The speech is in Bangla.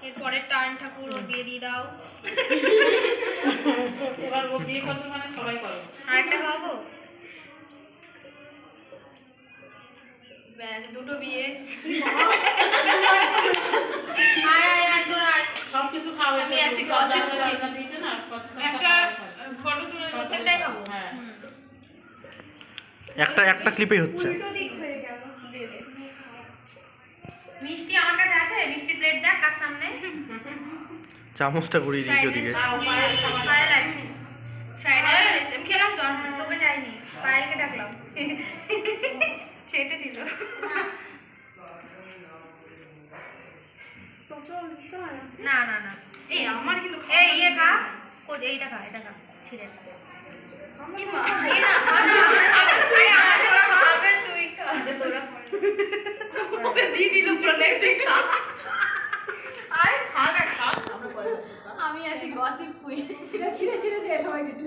এরপরে টান ঠাকুর ওর বিয়ে দিয়ে দাও। এবার ও বিয়ে করতে মানে সবাই করো। আরেকটা খাওয়াবো? ব্যাস দুটো বিয়ে। আয় আয় আয় তোরা আয়। সবকিছু খাওয়াবে। আমি আছি gossip করি। দিয়েছে না একটা ফটো তুলে প্রত্যেকটাই খাবো। হ্যাঁ একটা ক্লিপেই হচ্ছে। মিষ্টি আমার কাছে আছে, মিষ্টি প্লেট দেখ কার সামনে। চামচটা ঘুরিয়ে দিয়েছি ওদিকে। আমি খেলাম তো, তোকে যাইনি, পায়েলকে ডাকলাম, চেটে দিল। না না না, এই আমার কিন্তু এই ইয়ে খা, এইটা খা, এটা খা, ছিঁড়ে খা। এই না, খা না। আরে আমার তো আগে তুই খা। তোরা ওকে দিয়ে দিল প্রণয়, তুই খা। আরে খা না, খা। আমি আছি গসিপ কুইন। এটা ছিঁড়ে ছিঁড়ে দে সবাইকে একটু।